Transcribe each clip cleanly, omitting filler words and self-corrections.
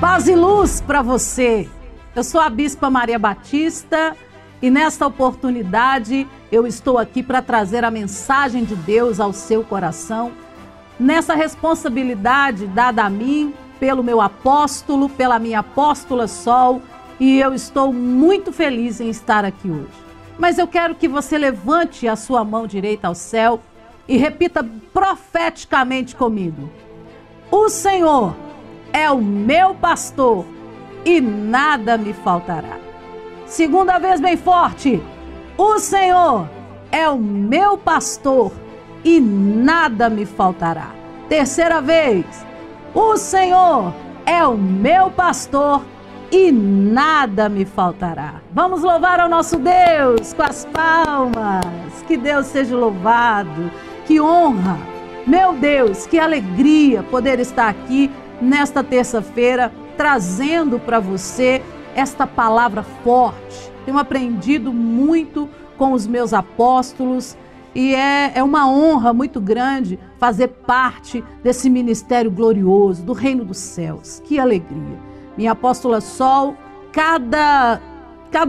Paz e luz para você. Eu sou a Bispa Maria Batista e nesta oportunidade eu estou aqui para trazer a mensagem de Deus ao seu coração, nessa responsabilidade dada a mim pelo meu apóstolo, pela minha apóstola Sol, e eu estou muito feliz em estar aqui hoje. Mas eu quero que você levante a sua mão direita ao céu e repita profeticamente comigo: o Senhor é o meu pastor e nada me faltará. Segunda vez bem forte: o Senhor é o meu pastor e nada me faltará. Terceira vez: o Senhor é o meu pastor e nada me faltará. Vamos louvar ao nosso Deus com as palmas. Que Deus seja louvado. Que honra. Meu Deus, que alegria poder estar aqui nesta terça-feira trazendo para você esta palavra forte. Tenho aprendido muito com os meus apóstolos e é uma honra muito grande fazer parte desse ministério glorioso do reino dos céus. Que alegria. Minha apóstola Sol, cada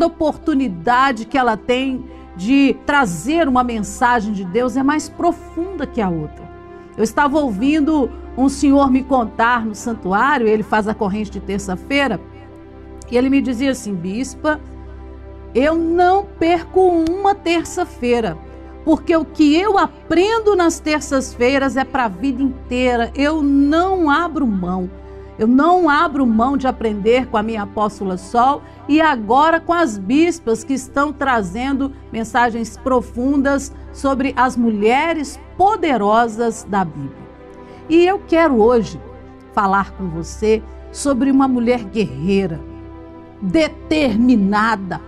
oportunidade que ela tem de trazer uma mensagem de Deus é mais profunda que a outra. Eu estava ouvindo um senhor me contar no santuário, ele faz a corrente de terça-feira, e ele me dizia assim: Bispa, eu não perco uma terça-feira, porque o que eu aprendo nas terças-feiras é para a vida inteira. Eu não abro mão. Eu não abro mão de aprender com a minha apóstola Sol e agora com as bispas que estão trazendo mensagens profundas sobre as mulheres poderosas da Bíblia. E eu quero hoje falar com você sobre uma mulher guerreira, determinada,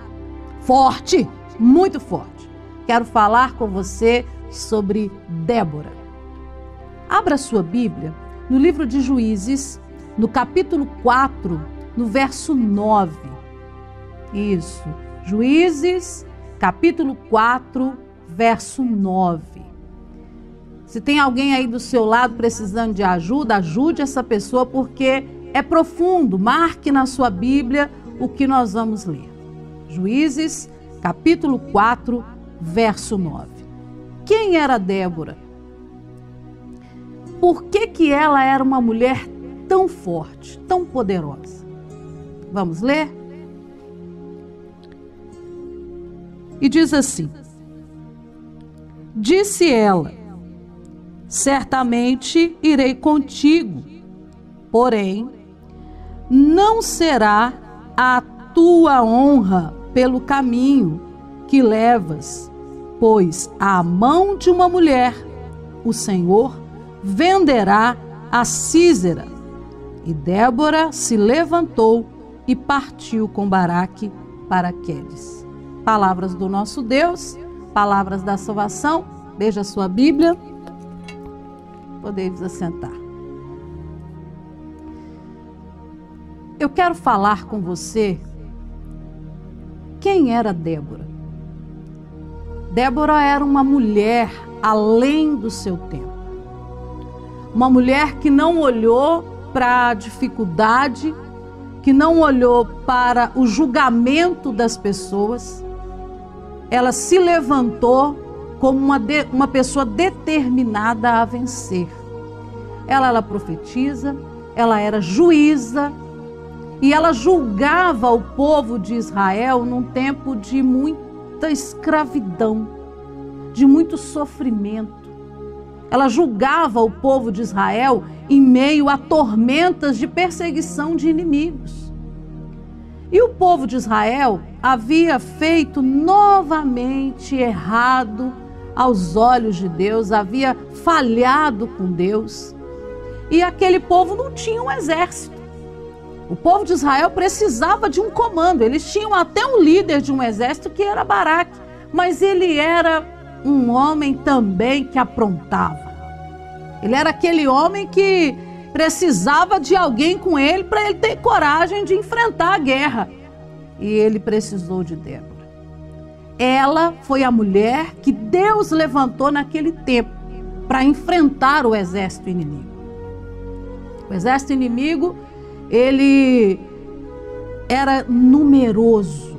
forte, muito forte. Quero falar com você sobre Débora. Abra sua Bíblia no livro de Juízes, no capítulo 4, no verso 9. Isso, Juízes, capítulo 4, verso 9. Se tem alguém aí do seu lado precisando de ajuda, ajude essa pessoa, porque é profundo. Marque na sua Bíblia o que nós vamos ler. Juízes, capítulo 4, verso 9. Quem era Débora? Por que ela era uma mulher tão forte, tão poderosa? Vamos ler? E diz assim: disse ela: certamente irei contigo, porém não será a tua honra pelo caminho que levas, pois à mão de uma mulher o Senhor venderá a Sísera. E Débora se levantou e partiu com Baraque para Quedes. Palavras do nosso Deus, palavras da salvação. Veja a sua Bíblia. Podeis assentar. Eu quero falar com você quem era Débora. Débora era uma mulher além do seu tempo. Uma mulher que não olhou para a dificuldade, que não olhou para o julgamento das pessoas. Ela se levantou como uma pessoa determinada a vencer. Ela era profetisa, ela era juíza e ela julgava o povo de Israel num tempo de muita escravidão, de muito sofrimento. Ela julgava o povo de Israel em meio a tormentas de perseguição de inimigos. E o povo de Israel havia feito novamente errado aos olhos de Deus, havia falhado com Deus. E aquele povo não tinha um exército. O povo de Israel precisava de um comando. Eles tinham até um líder de um exército que era Baraque, mas ele era um homem também que aprontava. Ele era aquele homem que precisava de alguém com ele para ele ter coragem de enfrentar a guerra. E ele precisou de Débora. Ela foi a mulher que Deus levantou naquele tempo para enfrentar o exército inimigo. O exército inimigo ele era numeroso.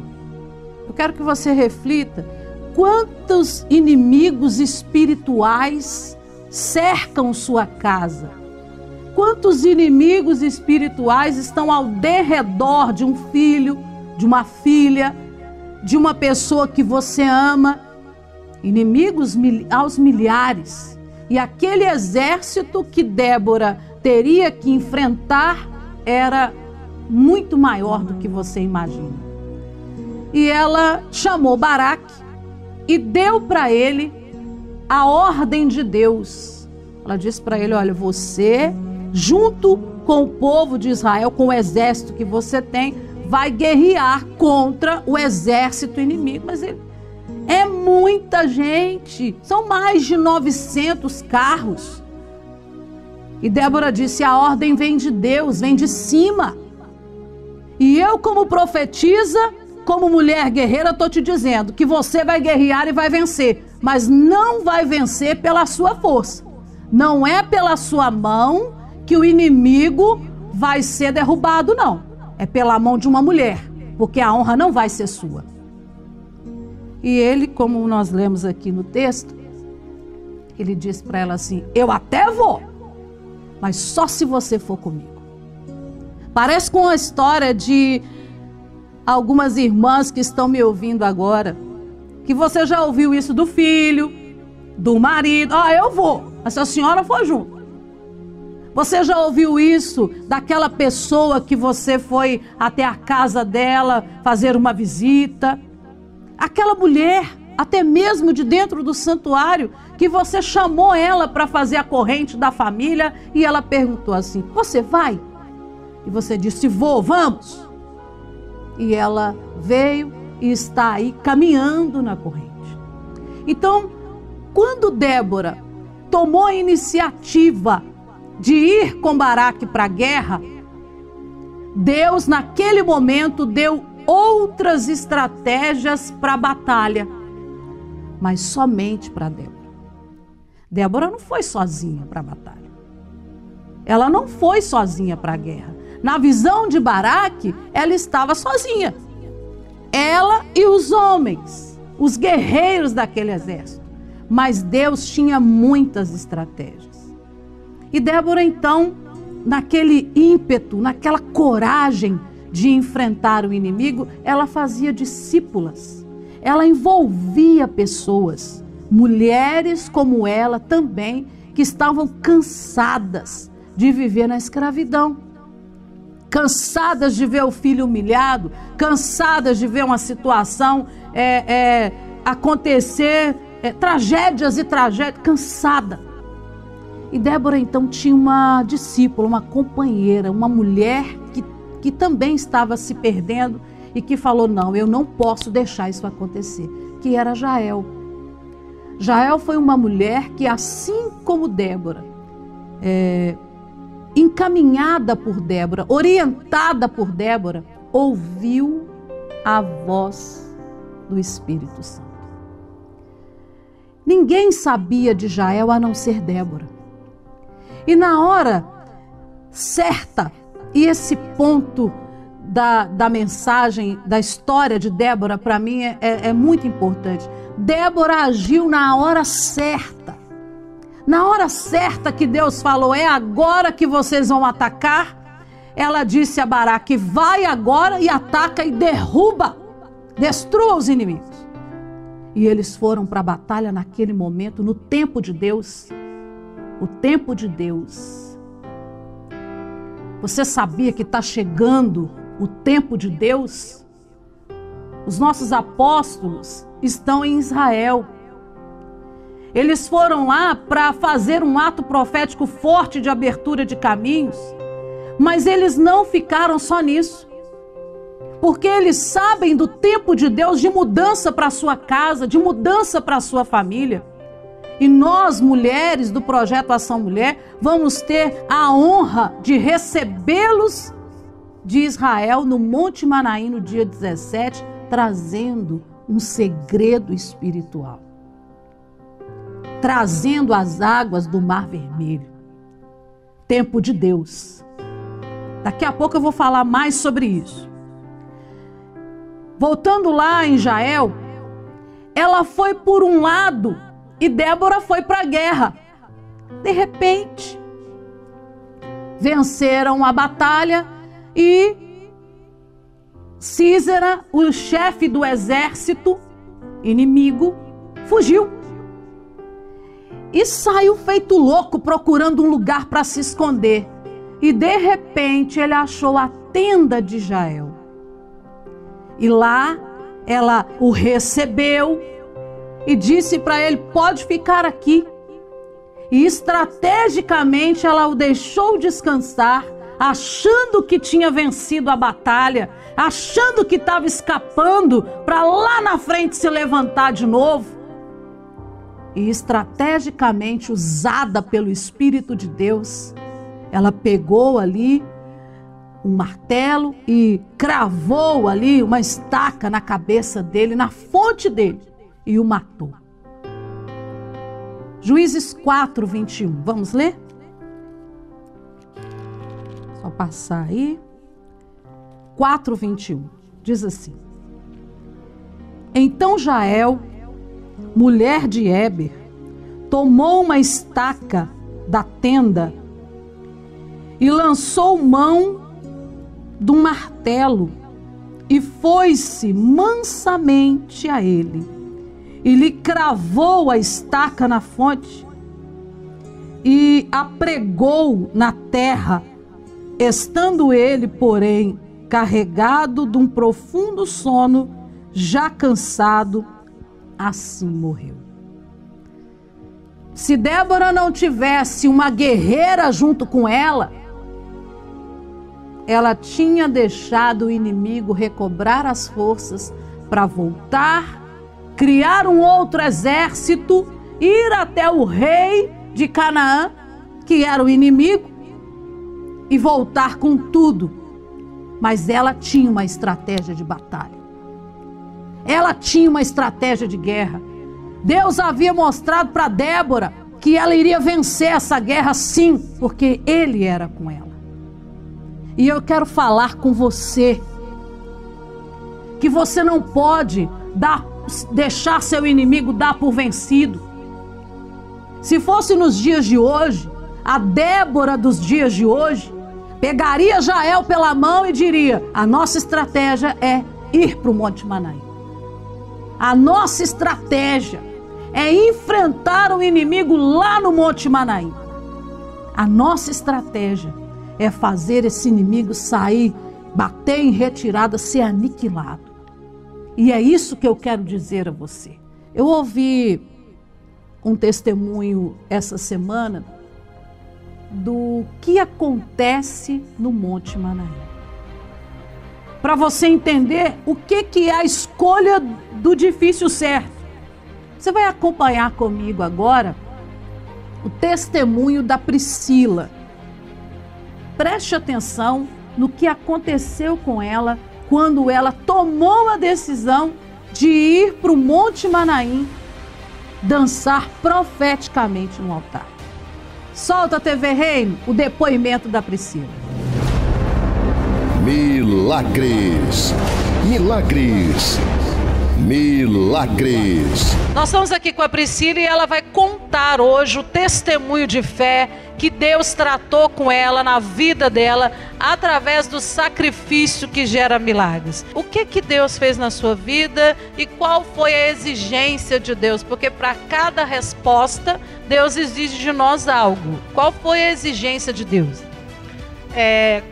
Eu quero que você reflita quantos inimigos espirituais cercam sua casa. Quantos inimigos espirituais estão ao derredor de um filho, de uma filha, de uma pessoa que você ama? Inimigos aos milhares. E aquele exército que Débora teria que enfrentar era muito maior do que você imagina. E ela chamou Baraque e deu para ele a ordem de Deus. Ela disse para ele: olha, você, junto com o povo de Israel, com o exército que você tem, vai guerrear contra o exército inimigo. Mas é muita gente, são mais de 900 carros. E Débora disse: a ordem vem de Deus, vem de cima. E eu, como profetisa, como mulher guerreira, estou te dizendo que você vai guerrear e vai vencer. Mas não vai vencer pela sua força. Não é pela sua mão que o inimigo vai ser derrubado, não. É pela mão de uma mulher, porque a honra não vai ser sua. E ele, como nós lemos aqui no texto, ele disse para ela assim: eu até vou, mas só se você for comigo. Parece com a história de algumas irmãs que estão me ouvindo agora, que você já ouviu isso do filho, do marido: eu vou, mas se a senhora for junto. Você já ouviu isso daquela pessoa que você foi até a casa dela fazer uma visita? Aquela mulher, até mesmo de dentro do santuário, que você chamou ela para fazer a corrente da família e ela perguntou assim: você vai? E você disse: vou, vamos. E ela veio e está aí caminhando na corrente. Então, quando Débora tomou a iniciativa de ir com Baraque para a guerra, Deus naquele momento deu outras estratégias para a batalha, mas somente para Débora. Débora não foi sozinha para a batalha. Ela não foi sozinha para a guerra. Na visão de Baraque, ela estava sozinha. Ela e os homens, os guerreiros daquele exército. Mas Deus tinha muitas estratégias. E Débora, então, naquele ímpeto, naquela coragem de enfrentar o inimigo, ela fazia discípulas. Ela envolvia pessoas, mulheres como ela também, que estavam cansadas de viver na escravidão. Cansadas de ver o filho humilhado, cansadas de ver uma situação acontecer, tragédias e tragédias, cansada. E Débora então tinha uma discípula, uma companheira, uma mulher que também estava se perdendo e que falou: não, eu não posso deixar isso acontecer, que era Jael. Jael foi uma mulher que, assim como Débora, encaminhada por Débora, orientada por Débora, ouviu a voz do Espírito Santo. Ninguém sabia de Jael a não ser Débora. E na hora certa, e esse ponto da mensagem, da história de Débora, para mim é muito importante. Débora agiu na hora certa. Na hora certa que Deus falou: é agora que vocês vão atacar. Ela disse a Baraque: vai agora e ataca e derruba, destrua os inimigos. E eles foram para a batalha naquele momento, no tempo de Deus. O tempo de Deus. Você sabia que está chegando o tempo de Deus? Os nossos apóstolos estão em Israel. Eles foram lá para fazer um ato profético forte de abertura de caminhos, mas eles não ficaram só nisso, porque eles sabem do tempo de Deus de mudança para a sua casa, de mudança para a sua família. E nós, mulheres do Projeto Ação Mulher, vamos ter a honra de recebê-los de Israel no Monte Manaim no dia 17, trazendo um segredo espiritual. Trazendo as águas do Mar Vermelho. Tempo de Deus. Daqui a pouco eu vou falar mais sobre isso. Voltando lá em Jael, ela foi por um lado e Débora foi para a guerra. De repente, venceram a batalha e Sísera, o chefe do exército inimigo, fugiu. E saiu feito louco procurando um lugar para se esconder. E de repente ele achou a tenda de Jael. E lá ela o recebeu e disse para ele: pode ficar aqui. E estrategicamente ela o deixou descansar, achando que tinha vencido a batalha, achando que estava escapando para lá na frente se levantar de novo. E estrategicamente usada pelo Espírito de Deus, ela pegou ali um martelo e cravou ali uma estaca na cabeça dele, na fonte dele, e o matou. Juízes 4, 21. Vamos ler? Só passar aí. 4, 21. Diz assim: então Jael, mulher de Heber, tomou uma estaca da tenda e lançou mão de um martelo e foi-se mansamente a ele e lhe cravou a estaca na fonte e a pregou na terra, estando ele, porém, carregado de um profundo sono, já cansado, assim morreu. Se Débora não tivesse uma guerreira junto com ela tinha deixado o inimigo recobrar as forças para voltar, criar um outro exército, ir até o rei de Canaã, que era o inimigo, e voltar com tudo. Mas ela tinha uma estratégia de batalha. Ela tinha uma estratégia de guerra. Deus havia mostrado para Débora que ela iria vencer essa guerra sim, porque Ele era com ela. E eu quero falar com você que você não pode deixar seu inimigo dar por vencido. Se fosse nos dias de hoje, a Débora dos dias de hoje pegaria Jael pela mão e diria: a nossa estratégia é ir para o Monte Manaim. A nossa estratégia é enfrentar o inimigo lá no Monte Manaim. A nossa estratégia é fazer esse inimigo sair, bater em retirada, ser aniquilado. E é isso que eu quero dizer a você. Eu ouvi um testemunho essa semana do que acontece no Monte Manaim. Para você entender o que é a escolha do difícil certo. Você vai acompanhar comigo agora o testemunho da Priscila. Preste atenção no que aconteceu com ela quando ela tomou a decisão de ir para o Monte Manaim dançar profeticamente no altar. Solta a TV Reino, o depoimento da Priscila. Milagres, milagres, milagres. Nós estamos aqui com a Priscila e ela vai contar hoje o testemunho de fé que Deus tratou com ela, na vida dela, através do sacrifício que gera milagres. O que Deus fez na sua vida e qual foi a exigência de Deus? Porque para cada resposta, Deus exige de nós algo. Qual foi a exigência de Deus?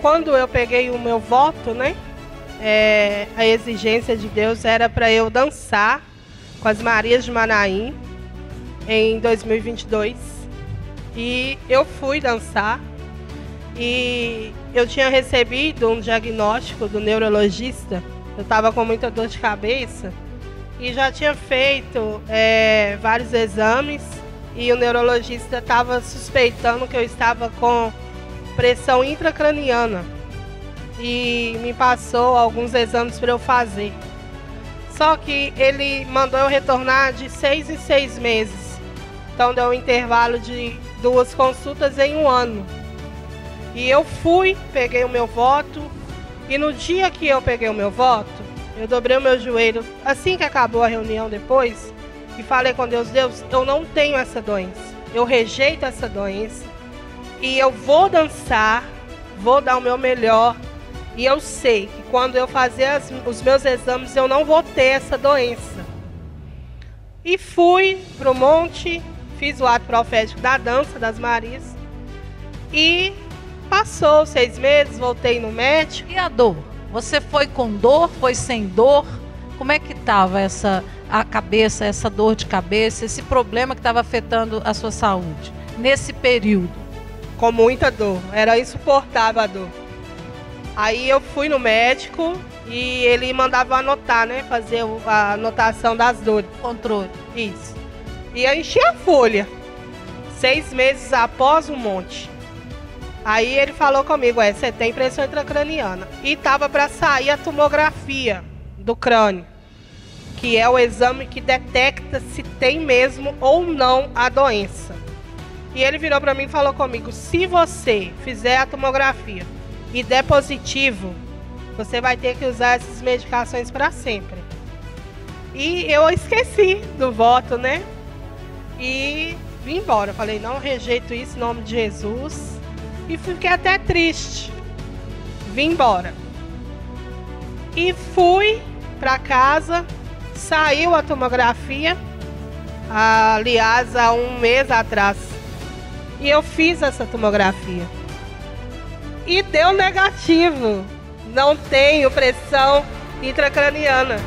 Quando eu peguei o meu voto, né? A exigência de Deus era para eu dançar com as Marias de Manaim em 2022. E eu fui dançar e eu tinha recebido um diagnóstico do neurologista. Eu estava com muita dor de cabeça e já tinha feito vários exames e o neurologista estava suspeitando que eu estava com pressão intracraniana e me passou alguns exames para eu fazer. Só que ele mandou eu retornar de 6 em 6 meses. Então deu um intervalo de 2 consultas em 1 ano. E eu fui, peguei o meu voto, e no dia que eu peguei o meu voto, eu dobrei o meu joelho, assim que acabou a reunião depois, e falei com Deus, Deus, eu não tenho essa doença, eu rejeito essa doença, e eu vou dançar, vou dar o meu melhor, e eu sei que quando eu fazer os meus exames, eu não vou ter essa doença. E fui pro monte, fiz o ato profético da dança das Marias, e passou 6 meses, voltei no médico. E a dor? Você foi com dor, foi sem dor? Como é que estava a cabeça, essa dor de cabeça, esse problema que estava afetando a sua saúde nesse período? Com muita dor, era insuportável a dor. Aí eu fui no médico e ele mandava anotar, né? Fazer a anotação das dores. Controle. Isso. E eu enchi a folha. 6 meses após um monte. Aí ele falou comigo, você tem pressão intracraniana. E tava para sair a tomografia do crânio, que é o exame que detecta se tem mesmo ou não a doença. E ele virou para mim e falou comigo, se você fizer a tomografia e der positivo, você vai ter que usar essas medicações para sempre. E eu esqueci do voto, né? E vim embora. Falei, não rejeito isso em nome de Jesus. E fiquei até triste. Vim embora. E fui para casa. Saiu a tomografia. Aliás, há 1 mês atrás. E eu fiz essa tomografia. E deu negativo. Não tenho pressão intracraniana.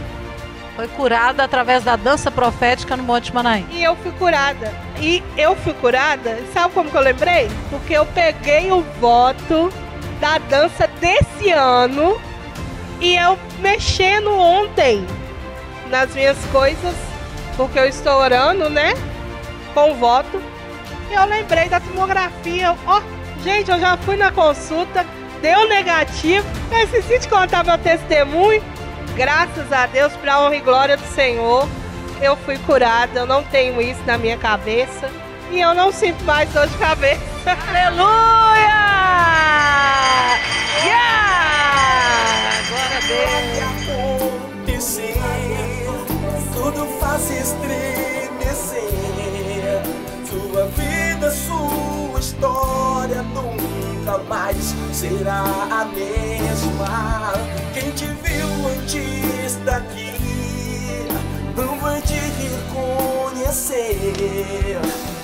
Foi curada através da dança profética no Monte Manaim. E eu fui curada. Sabe como que eu lembrei? Porque eu peguei o voto da dança desse ano e eu mexendo ontem nas minhas coisas, porque eu estou orando, né? Com o voto. E eu lembrei da tomografia. Gente, eu já fui na consulta, deu negativo. Eu esqueci de contar meu testemunho. Graças a Deus, para a honra e glória do Senhor, eu fui curada. Eu não tenho isso na minha cabeça. E eu não sinto mais dor de cabeça. Aleluia! Yeah! Glória a Deus. Tudo faz estremecer. Sua vida, sua história nunca mais será a mesma. Quem te viu antes daqui não vai te reconhecer,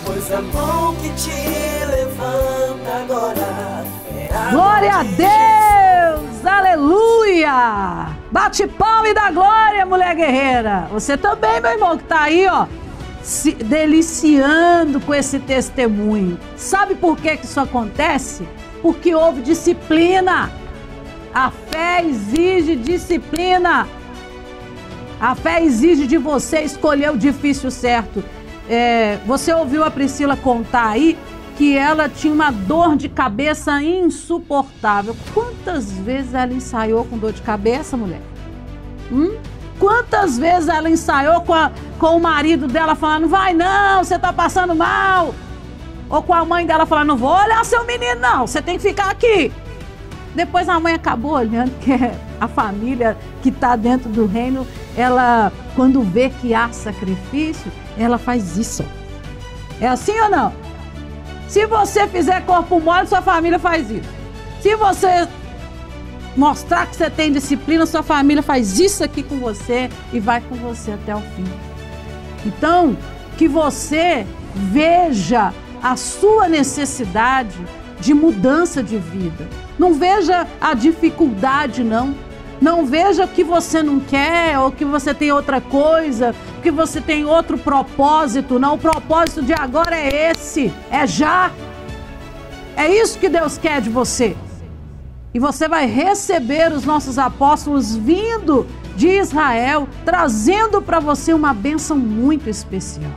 pois a mão que te levanta agora é a Glória a Deus! Aleluia! Bate palma e dá glória, mulher guerreira. Você também, meu irmão, que tá aí, ó, se deliciando com esse testemunho. Sabe por que isso acontece? Porque houve disciplina. A fé exige disciplina. A fé exige de você escolher o difícil certo. Você ouviu a Priscila contar aí que ela tinha uma dor de cabeça insuportável. Quantas vezes ela ensaiou com dor de cabeça, mulher? Quantas vezes ela ensaiou com o marido dela falando, não vai não, você tá passando mal. Ou com a mãe dela falando, não vou olhar seu menino não, você tem que ficar aqui. Depois a mãe acabou olhando, que a família que está dentro do reino, ela, quando vê que há sacrifício, ela faz isso. É assim ou não? Se você fizer corpo mole, sua família faz isso. Se você mostrar que você tem disciplina, sua família faz isso aqui com você e vai com você até o fim. Então, que você veja a sua necessidade de mudança de vida. Não veja a dificuldade, não. Não veja que você não quer ou que você tem outra coisa, que você tem outro propósito. Não, o propósito de agora é esse, é já. É isso que Deus quer de você. E você vai receber os nossos apóstolos vindo de Israel, trazendo para você uma bênção muito especial.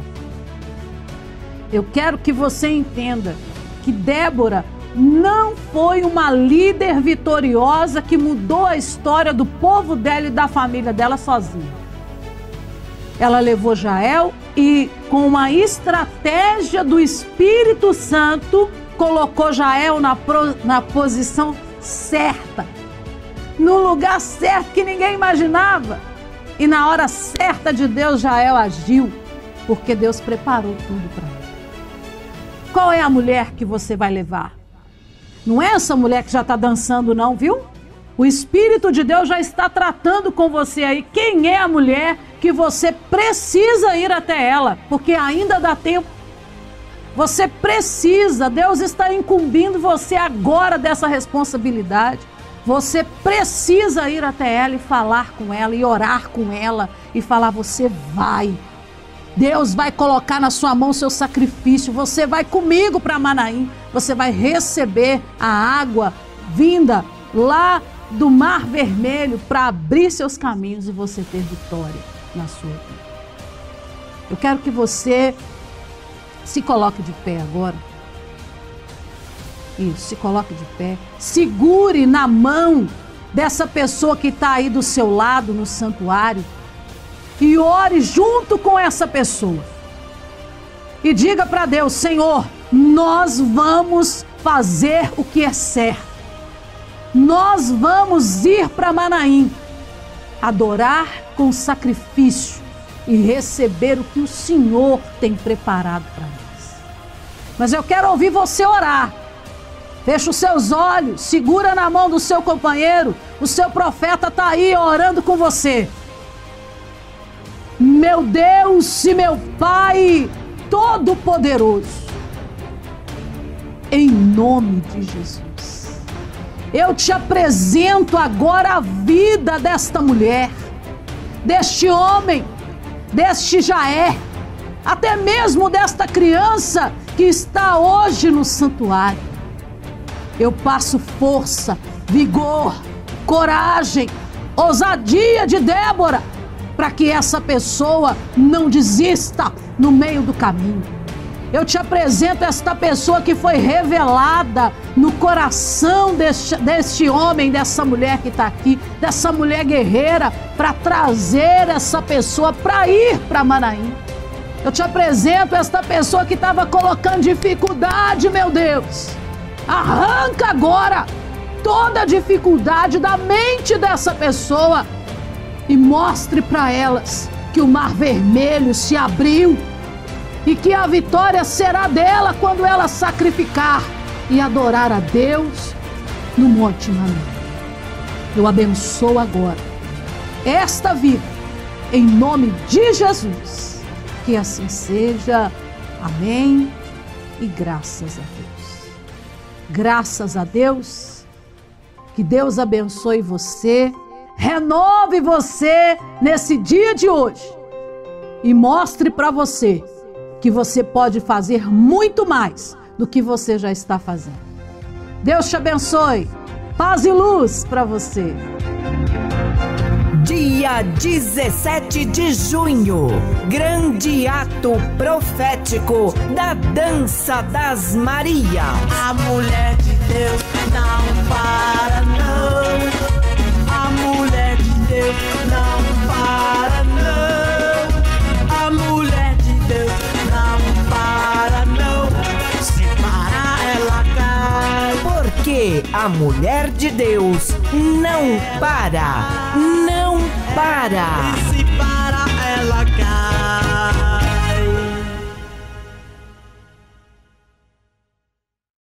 Eu quero que você entenda que Débora não foi uma líder vitoriosa que mudou a história do povo dela e da família dela sozinha. Ela levou Jael e, com uma estratégia do Espírito Santo, colocou Jael na posição certa, no lugar certo que ninguém imaginava. E na hora certa de Deus, Jael agiu, porque Deus preparou tudo para ela. Qual é a mulher que você vai levar? Não é essa mulher que já está dançando não, viu? O Espírito de Deus já está tratando com você aí. Quem é a mulher que você precisa ir até ela? Porque ainda dá tempo. Você precisa, Deus está incumbindo você agora dessa responsabilidade. Você precisa ir até ela e falar com ela e orar com ela e falar: você vai. Deus vai colocar na sua mão o seu sacrifício. Você vai comigo para Manaim. Você vai receber a água vinda lá do Mar Vermelho para abrir seus caminhos e você ter vitória na sua vida. Eu quero que você se coloque de pé agora. Isso, se coloque de pé. Segure na mão dessa pessoa que está aí do seu lado no santuário e ore junto com essa pessoa. E diga para Deus: Senhor, nós vamos fazer o que é certo. Nós vamos ir para Manaim, adorar com sacrifício e receber o que o Senhor tem preparado para nós. Mas eu quero ouvir você orar. Fecha os seus olhos, segura na mão do seu companheiro. O seu profeta está aí orando com você. Meu Deus e meu Pai Todo-Poderoso, em nome de Jesus, eu te apresento agora a vida desta mulher, deste homem, deste Jael, até mesmo desta criança que está hoje no santuário. Eu passo força, vigor, coragem, ousadia de Débora, para que essa pessoa não desista no meio do caminho. Eu te apresento esta pessoa que foi revelada no coração deste homem, dessa mulher que está aqui, dessa mulher guerreira, para trazer essa pessoa para ir para Manaim. Eu te apresento esta pessoa que estava colocando dificuldade, meu Deus. Arranca agora toda a dificuldade da mente dessa pessoa e mostre para elas que o Mar Vermelho se abriu e que a vitória será dela quando ela sacrificar e adorar a Deus no Monte Manaim. Eu abençoo agora esta vida em nome de Jesus. Que assim seja. Amém e graças a Deus. Graças a Deus. Que Deus abençoe você, renove você nesse dia de hoje e mostre para você que você pode fazer muito mais do que você já está fazendo. Deus te abençoe. Paz e luz para você. Dia 17 de junho, grande ato profético da Dança das Marias. A mulher de Deus não para não. A mulher de Deus não para não. A mulher de Deus não para não. Se parar ela cai. Porque a mulher de Deus não para, não para. E se parar ela cai.